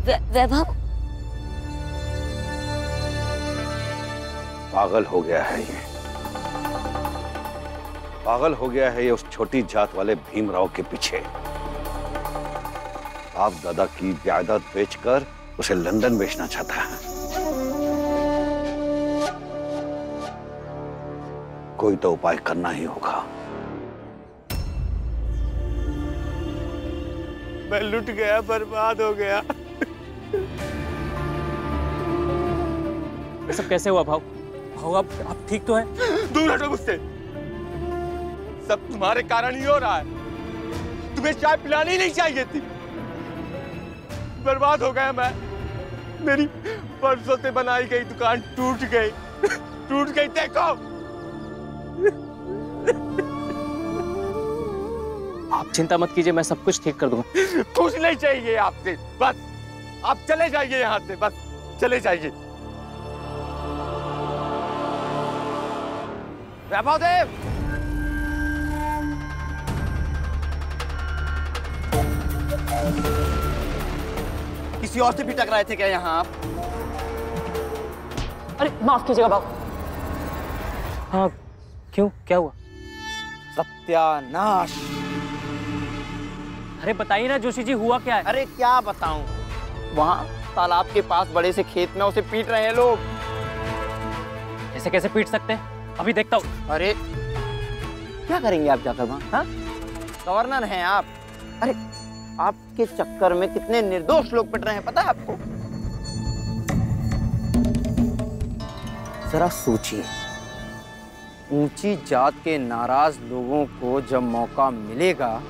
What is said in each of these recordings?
वैभव पागल हो गया है ये, पागल हो गया है ये उस छोटी जात वाले भीमराव के पीछे। बाप दादा की जायदाद बेचकर उसे लंदन बेचना चाहता है। कोई तो उपाय करना ही होगा। मैं लुट गया, बर्बाद हो गया। ये सब कैसे हुआ भाव? भाव आप ठीक तो हैं? दूर हटो मुझसे, सब तुम्हारे कारण ही हो रहा है। तुम्हें चाय पिलानी ही नहीं चाहिए थी। बर्बाद हो गया मैं। मेरी परसों से बनाई गई दुकान टूट गई, टूट गई। देखो आप चिंता मत कीजिए, मैं सब कुछ ठीक कर दूंगा। कुछ नहीं चाहिए आपसे, बस आप चले जाइए यहाँ से, बस चले जाइए। वैभव देव, किसी और से भी टकराए थे क्या यहाँ आप? अरे माफ कीजिएगा बाबू। हाँ क्यों, क्या हुआ? सत्यानाश। अरे बताइए ना जोशी जी, हुआ क्या है? अरे क्या बताऊं, वहाँ तालाब के पास बड़े से खेत में उसे पीट रहे हैं लोग। ऐसे कैसे पीट सकते हैं? अभी देखता हूँ। अरे क्या करेंगे आप जाकर वहाँ? हाँ, गवर्नर हैं आप। अरे आपके चक्कर में कितने निर्दोष लोग पिट रहे हैं, पता है आपको? जरा सोचिए, ऊंची जात के नाराज लोगों को जब मौका मिलेगा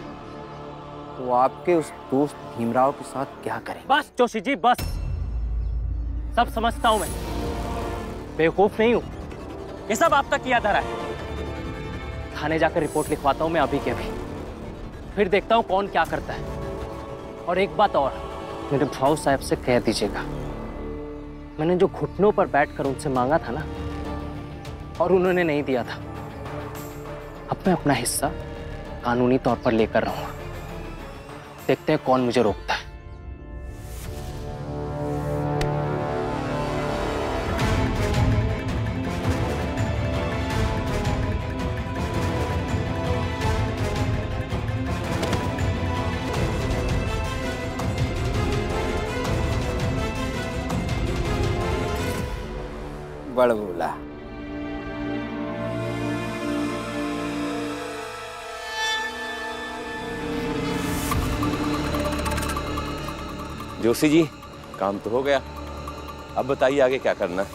तो आपके उस दोस्त भीमराव के साथ क्या करें? बस जोशी जी बस, सब समझता हूं मैं, बेवकूफ नहीं हूं। ये सब आपका किया धरा है। थाने जाकर रिपोर्ट लिखवाता हूं मैं अभी के अभी, फिर देखता हूं कौन क्या करता है। और एक बात और, मेरे भाऊ साहब से कह दीजिएगा, मैंने जो घुटनों पर बैठकर उनसे मांगा था ना, और उन्होंने नहीं दिया था, अब मैं अपना हिस्सा कानूनी तौर पर लेकर रहूंगा। देखते हैं कौन मुझे रोकता है। बड़बोला। जोशी जी, काम तो हो गया, अब बताइए आगे क्या करना है?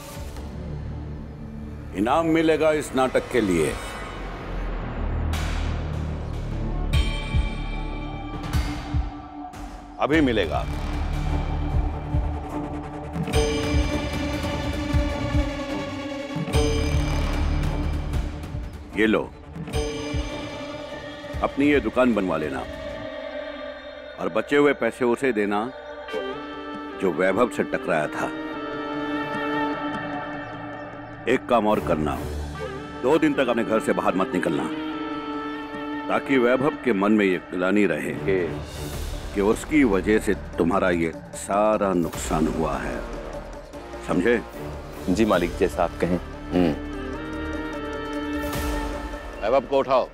इनाम मिलेगा इस नाटक के लिए। अभी मिलेगा। ये लो, अपनी ये दुकान बनवा लेना और बचे हुए पैसे उसे देना जो वैभव से टकराया था। एक काम और करना, 2 दिन तक अपने घर से बाहर मत निकलना, ताकि वैभव के मन में ये ग्लानि रहे कि उसकी वजह से तुम्हारा ये सारा नुकसान हुआ है। समझे? जी मालिक, जैसा आप कहें। वैभव को उठाओ।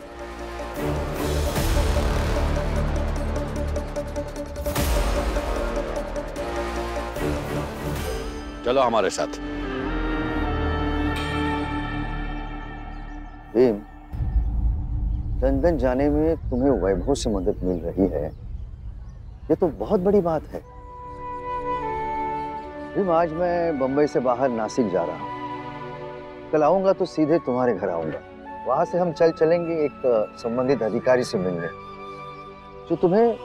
चलो हमारे साथ। भीम, लंदन जाने में तुम्हें वैभव से मदद मिल रही है, ये तो बहुत बड़ी बात है। भीम, आज मैं बंबई से बाहर नासिक जा रहा हूँ। कल आऊंगा तो सीधे तुम्हारे घर आऊंगा। वहां से हम चलेंगे एक संबंधित अधिकारी से मिलने, जो तुम्हें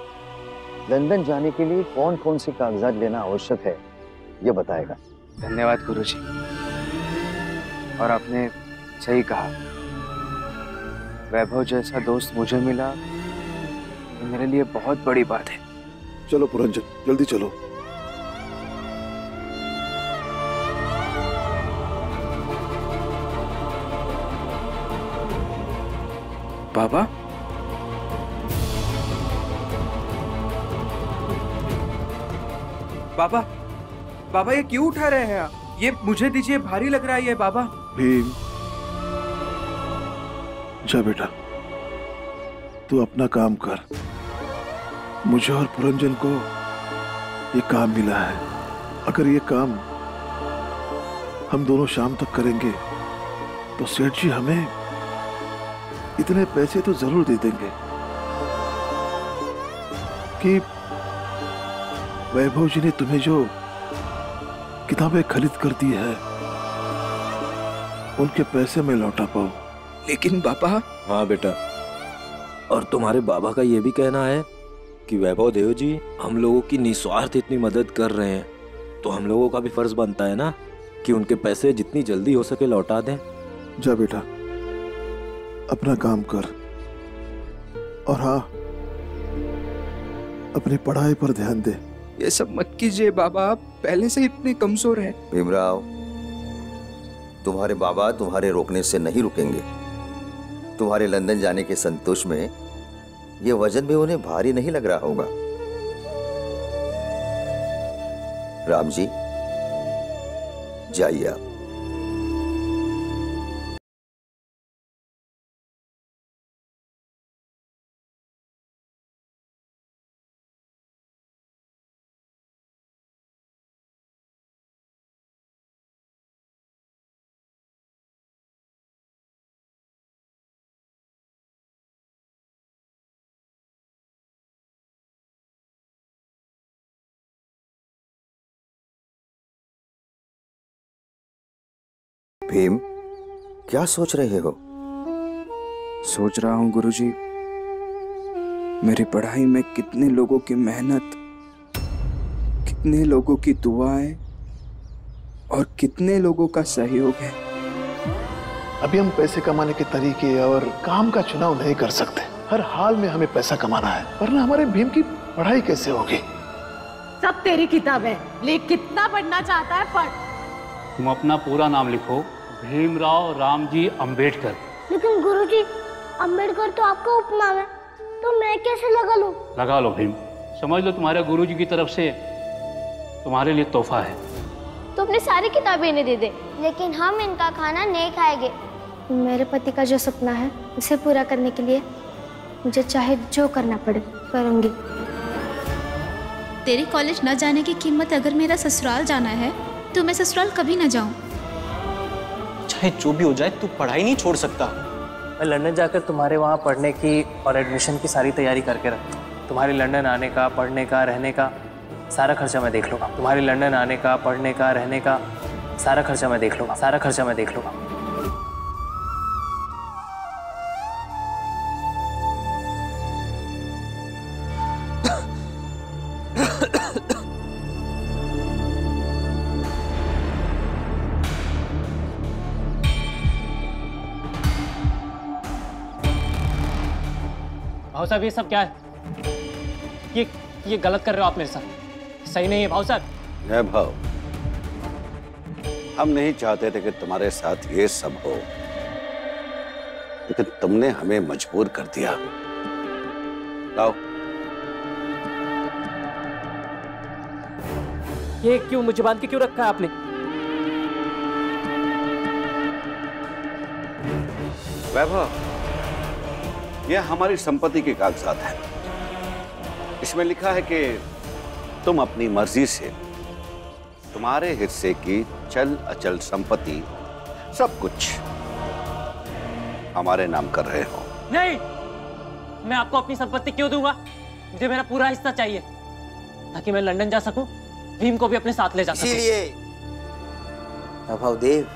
लंदन जाने के लिए कौन कौन से कागजात लेना आवश्यक है ये बताएगा। धन्यवाद गुरुजी। और आपने सही कहा, वैभव जैसा दोस्त मुझे मिला, ये मेरे लिए बहुत बड़ी बात है। चलो पुरंजन, जल्दी चलो। बाबा, बाबा, बाबा ये क्यों उठा रहे हैं आप? ये मुझे दीजिए, भारी लग रहा है ये बाबा। भीम, जा बेटा, तू अपना काम कर। मुझे और पुरंजन को ये काम मिला है। अगर ये काम हम दोनों शाम तक करेंगे तो सेठ जी हमें इतने पैसे तो जरूर दे देंगे कि वैभव जी ने तुम्हें जो किताबें खरीद कर दी है उनके पैसे मैं लौटा पाऊं। लेकिन बाबा। हाँ बेटा, और तुम्हारे बाबा का ये भी कहना है कि वैभव देव जी हम लोगों की निस्वार्थ इतनी मदद कर रहे हैं, तो हम लोगों का भी फर्ज बनता है ना कि उनके पैसे जितनी जल्दी हो सके लौटा दें। जा बेटा, अपना काम कर, और हाँ, अपनी पढ़ाई पर ध्यान दे। ये सब मत कीजिए बाबा, आप पहले से इतने कमजोर हैं। भीमराव, तुम्हारे बाबा तुम्हारे रोकने से नहीं रुकेंगे। तुम्हारे लंदन जाने के संतोष में ये वजन भी उन्हें भारी नहीं लग रहा होगा। राम जी, जाइए आप। भीम, क्या सोच रहे हो? सोच रहा हूँ गुरुजी, मेरी पढ़ाई में कितने लोगों की मेहनत, कितने लोगों की दुआएं और कितने लोगों का सहयोग है। अभी हम पैसे कमाने के तरीके और काम का चुनाव नहीं कर सकते। हर हाल में हमें पैसा कमाना है, वरना हमारे भीम की पढ़ाई कैसे होगी? सब तेरी किताब है, लेकिन कितना पढ़ना चाहता है पढ़। तुम अपना पूरा नाम लिखो, भीमराव रामजी अंबेडकर। लेकिन गुरुजी, अंबेडकर तो आपका उपनाम है, तो मैं कैसे लगा लूं? लगा लो भीम, समझ लो तुम्हारे गुरुजी की तरफ से तुम्हारे लिए तोहफा है। तो अपनी सारी किताबें इन्हें दे दे। लेकिन हम इनका खाना नहीं खाएंगे। मेरे पति का जो सपना है उसे पूरा करने के लिए मुझे चाहे जो करना पड़े करूंगी। तेरे कॉलेज न जाने की कीमत अगर मेरा ससुराल जाना है तो मैं ससुराल कभी न जाऊं। चाहे जो भी हो जाए, तू पढ़ाई नहीं छोड़ सकता। मैं लंदन जाकर तुम्हारे वहाँ पढ़ने की और एडमिशन की सारी तैयारी करके रखता हूँ। तुम्हारे लंदन आने का, पढ़ने का, रहने का सारा खर्चा मैं देख लूँगा। तुम्हारे लंदन आने का, पढ़ने का, रहने का सारा खर्चा मैं देख लूँगा। सारा खर्चा मैं देख लूँगा। भाव साहब, ये सब क्या है? ये गलत कर रहे हो आप मेरे साथ, सही नहीं है भाव साहब। वैभव, हम नहीं चाहते थे कि तुम्हारे साथ ये सब हो, लेकिन तुमने हमें मजबूर कर दिया। लाओ। ये क्यों मुझे बांध के क्यों रखा है आपने? वैभव, यह हमारी संपत्ति के कागजात हैं। इसमें लिखा है कि तुम अपनी मर्जी से तुम्हारे हिस्से की चल अचल संपत्ति सब कुछ हमारे नाम कर रहे हो। नहीं, मैं आपको अपनी संपत्ति क्यों दूंगा? मुझे मेरा पूरा हिस्सा चाहिए ताकि मैं लंदन जा सकूं, भीम को भी अपने साथ ले जा सकूं। इसीलिए वैभव देव,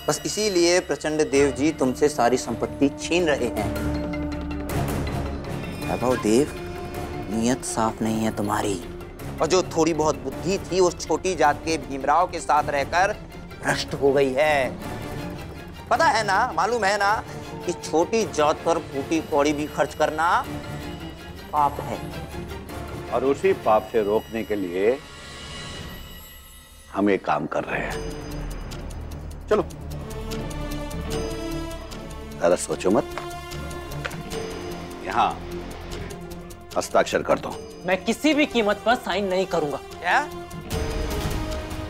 बस इसीलिए प्रचंड देव जी तुमसे सारी संपत्ति छीन रहे हैं। वैभव देव, नीयत साफ नहीं है तुम्हारी, और जो थोड़ी बहुत बुद्धि थी उस छोटी जात के भीमराव के साथ रहकर भ्रष्ट हो गई है। पता है ना, मालूम है ना कि छोटी जात पर फूटी कौड़ी भी खर्च करना पाप है। और उसी पाप से रोकने के लिए हम एक काम कर रहे हैं। चलो, ज़्यादा सोचो मत, यहां हस्ताक्षर कर दो। मैं किसी भी कीमत पर साइन नहीं करूंगा। क्या?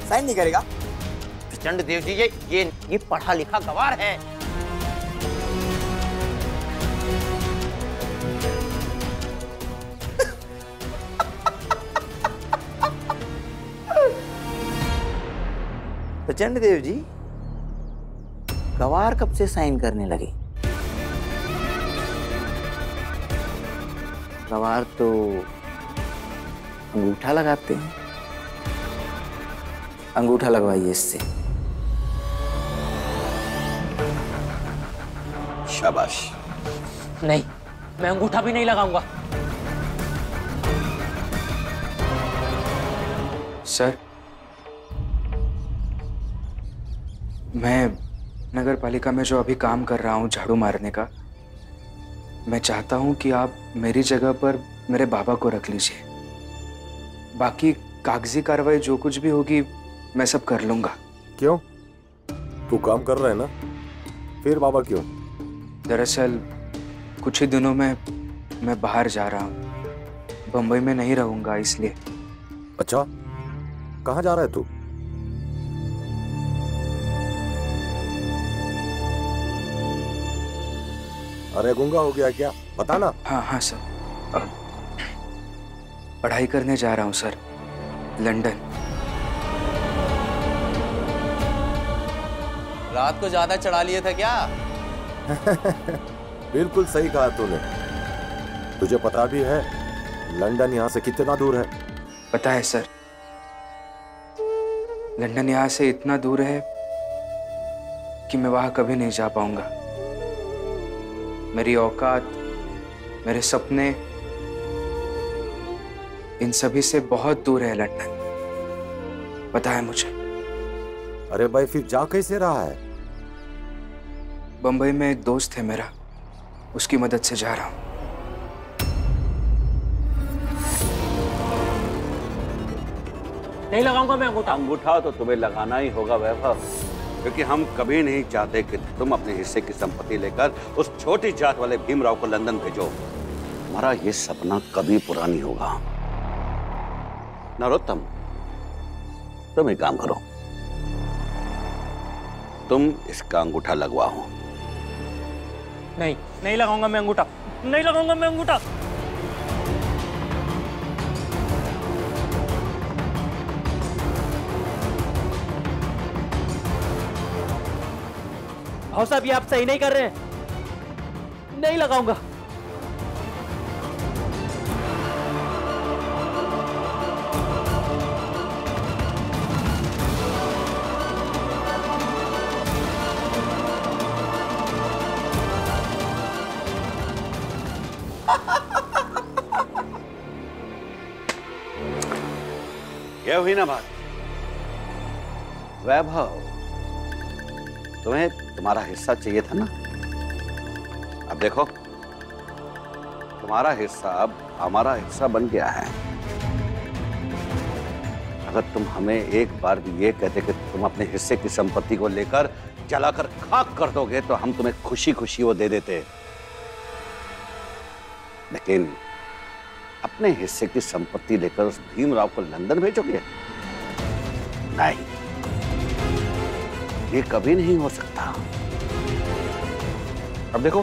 साइन नहीं करेगा? प्रचंड देव जी ये पढ़ा लिखा गवार है। प्रचंड देव जी, गवार कब से साइन करने लगे? गवार तो अंगूठा लगाते हैं। अंगूठा लगवाइए इससे। शाबाश। नहीं, मैं अंगूठा भी नहीं लगाऊंगा। सर, मैं नगर पालिका में जो अभी काम कर रहा हूँ झाड़ू मारने का, मैं चाहता हूँ कि आप मेरी जगह पर मेरे बाबा को रख लीजिए। बाकी कागजी कार्रवाई जो कुछ भी होगी मैं सब कर लूंगा। क्यों? तू काम कर रहा है ना, फिर बाबा क्यों? दरअसल कुछ ही दिनों में मैं बाहर जा रहा हूँ, बम्बई में नहीं रहूंगा इसलिए। अच्छा, कहाँ जा रहा है तू? अरे गूंगा हो गया क्या? बता ना। हाँ सर, पढ़ाई करने जा रहा हूँ सर, लंदन। रात को ज्यादा चढ़ा लिए थे क्या? बिल्कुल सही कहा तूने। तुझे पता भी है लंदन यहाँ से कितना दूर है? पता है सर, लंदन यहाँ से इतना दूर है कि मैं वहां कभी नहीं जा पाऊंगा। मेरी औकात, मेरे सपने, इन सभी से बहुत दूर है लंदन, पता है मुझे। अरे भाई, फिर जा कैसे रहा है? बंबई में एक दोस्त है मेरा, उसकी मदद से जा रहा हूं। नहीं लगाऊंगा मैं अंगूठा। अंगूठा तो तुम्हें लगाना ही होगा वैभव, क्योंकि हम कभी नहीं चाहते कि तुम अपने हिस्से की संपत्ति लेकर उस छोटी जात वाले भीमराव को लंदन भेजो। तुम्हारा ये सपना कभी पूरा नहीं होगा। नरोत्तम, तुम एक काम करो, तुम इसका अंगूठा लगवाओ। नहीं लगाऊंगा मैं अंगूठा, नहीं लगाऊंगा मैं अंगूठा। भाव साहब, ये आप सही नहीं कर रहे हैं। नहीं लगाऊंगा। यह हुई ना बात। वैभव, तुम्हें तुम्हारा हिस्सा चाहिए था ना? अब देखो, तुम्हारा हिस्सा अब हमारा हिस्सा बन गया है। अगर तुम हमें एक बार भी ये कहते कि तुम अपने हिस्से की संपत्ति को लेकर जलाकर खाक कर दोगे तो हम तुम्हें खुशी खुशी वो दे देते, लेकिन अपने हिस्से की संपत्ति लेकर उस भीमराव को लंदन भेजोगे? नहीं, ये कभी नहीं हो सकता। अब देखो,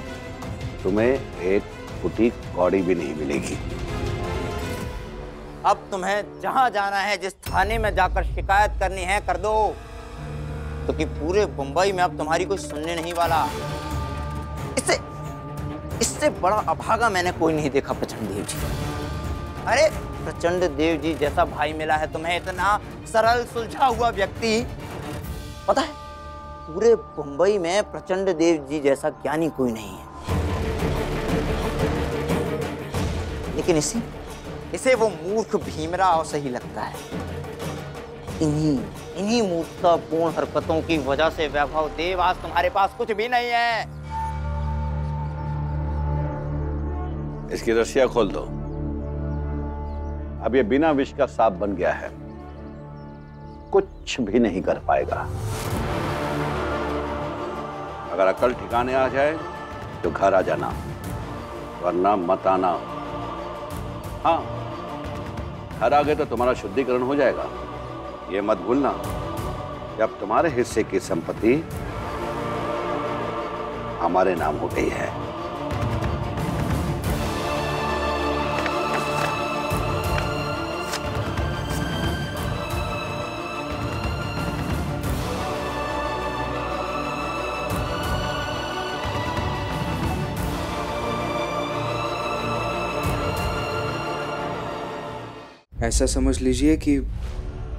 तुम्हें एक फुटी कौड़ी भी नहीं मिलेगी। अब तुम्हें जहां जाना है, जिस थाने में जाकर शिकायत करनी है कर दो, तो कि पूरे मुंबई में अब तुम्हारी कोई सुनने नहीं वाला। इससे बड़ा अभागा मैंने कोई नहीं देखा प्रचंड देव जी। अरे प्रचंड देव जी जैसा भाई मिला है तुम्हें, इतना सरल सुलझा हुआ व्यक्ति। पता है, पूरे मुंबई में प्रचंड देव जी जैसा ज्ञानी कोई नहीं है। लेकिन इसे वो मूर्ख भीमराव सही लगता है। इन्हीं मूर्खतापूर्ण हरकतों की वजह से वैभव देव आज तुम्हारे पास कुछ भी नहीं है। इसकी रस्सियां खोल दो। अब ये बिना विष का सांप बन गया है, कुछ भी नहीं कर पाएगा। अगर अकल ठिकाने आ जाए तो घर आ जाना, वरना मत आना। हाँ, घर आ गए तो तुम्हारा शुद्धिकरण हो जाएगा, ये मत भूलना कि अब तुम्हारे हिस्से की संपत्ति हमारे नाम हो गई है। ऐसा समझ लीजिए कि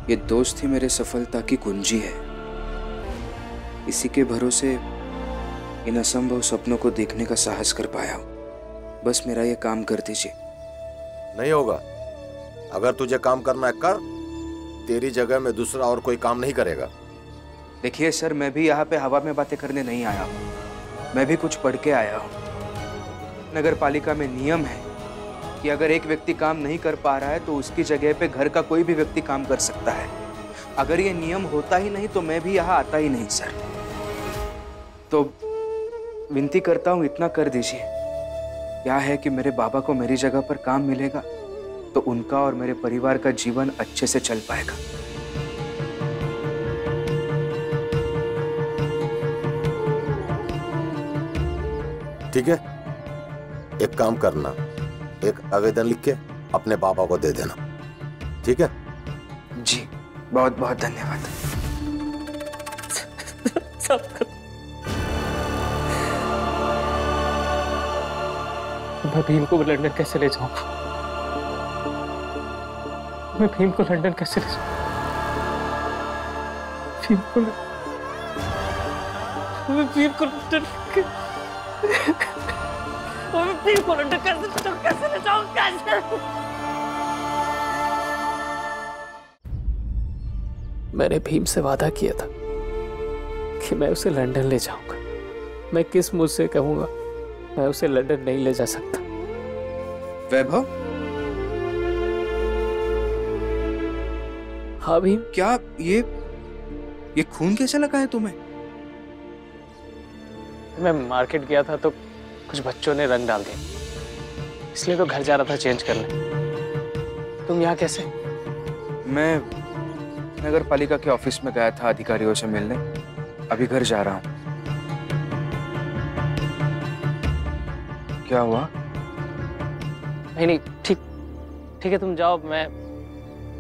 ये दोस्त ही मेरे सफलता की कुंजी है। इसी के भरोसे इन असंभव सपनों को देखने का साहस कर पाया हूं। बस मेरा ये काम कर दीजिए। नहीं होगा। अगर तुझे काम करना है कर, तेरी जगह में दूसरा और कोई काम नहीं करेगा। देखिए सर, मैं भी यहाँ पे हवा में बातें करने नहीं आया हूँ। मैं भी कुछ पढ़ के आया हूँ। नगर पालिका में नियम है कि अगर एक व्यक्ति काम नहीं कर पा रहा है तो उसकी जगह पे घर का कोई भी व्यक्ति काम कर सकता है। अगर ये नियम होता ही नहीं तो मैं भी यहाँ आता ही नहीं सर। तो विनती करता हूँ इतना कर दीजिए। क्या है कि मेरे बाबा को मेरी जगह पर काम मिलेगा तो उनका और मेरे परिवार का जीवन अच्छे से चल पाएगा। ठीक है, एक काम करना, एक आवेदन लिख के अपने बाबा को दे देना। ठीक है जी, बहुत बहुत धन्यवाद। मैं भीम को लंदन कैसे ले जाऊंगा? मैं भीम को लंदन कैसे ले जाऊंगा? भीम को लंदन कैसे ले जाऊंगा? मैंने भीम से वादा किया था कि मैं उसे लंदन ले जाऊंगा। मैं किस मुंह से कहूंगा मैं उसे लंदन नहीं ले जा सकता? वैभव, हाँ भीम। क्या ये खून कैसे लगा है तुम्हें? मैं मार्केट गया था तो कुछ बच्चों ने रंग डाल दिया, इसलिए तो घर जा रहा था चेंज करने। तुम यहाँ कैसे? मैं नगर पालिका के ऑफिस में गया था अधिकारियों से मिलने। अभी घर जा रहा हूँ। क्या हुआ? नहीं, ठीक है, तुम जाओ।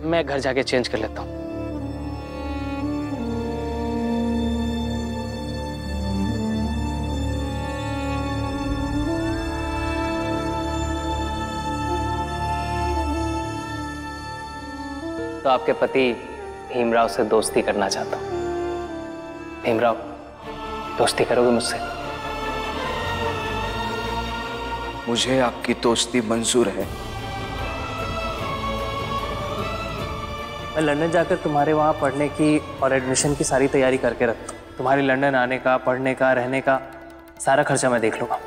मैं घर जाके चेंज कर लेता हूँ। तो आपके पति भीमराव से दोस्ती करना चाहता हूँ। भीमराव, दोस्ती करोगे मुझसे? मुझे आपकी दोस्ती मंजूर है। मैं लंदन जाकर तुम्हारे वहाँ पढ़ने की और एडमिशन की सारी तैयारी करके रखता हूँ। तुम्हारे लंदन आने का, पढ़ने का, रहने का सारा खर्चा मैं देख लूँगा।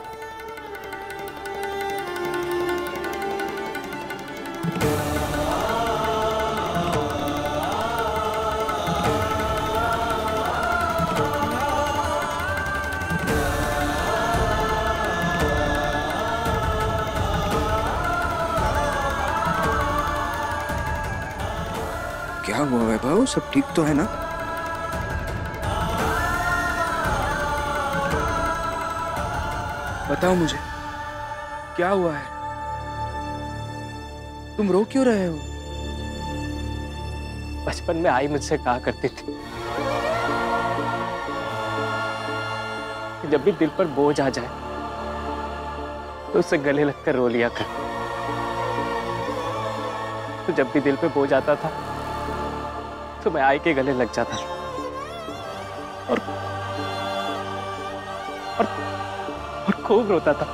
क्या हुआ वैभव? सब ठीक तो है ना? बताओ मुझे, क्या हुआ है? तुम रो क्यों रहे हो? बचपन में आई मुझसे कहा करती थी कि जब भी दिल पर बोझ आ जाए तो उससे गले लगकर रो लिया कर। तो जब भी दिल पे बोझ आता था तो मैं आई के गले लग जाता था और खूब रोता था।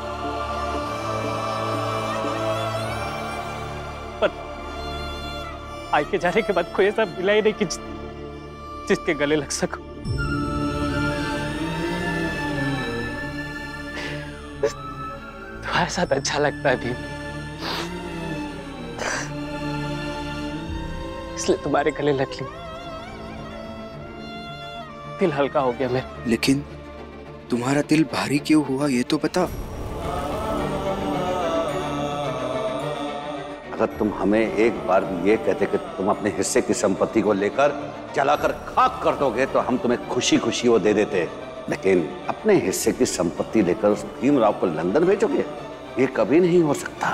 पर आई के जाने के बाद कोई ऐसा मिला ही नहीं कि जिसके गले लग सकूं। तुम्हारे साथ अच्छा लगता है भीम, इसलिए तुम्हारे गले लग ली। दिल हल्का हो गया मेरा। लेकिन तुम्हारा दिल भारी क्यों हुआ ये तो बता। अगर तुम हमें एक बार भी ये कहते कि तुम अपने हिस्से की संपत्ति को लेकर जलाकर खाक कर दोगे तो हम तुम्हें खुशी खुशी वो दे देते, लेकिन अपने हिस्से की संपत्ति लेकर उस भीमराव को लंदन भेजोगे, ये कभी नहीं हो सकता।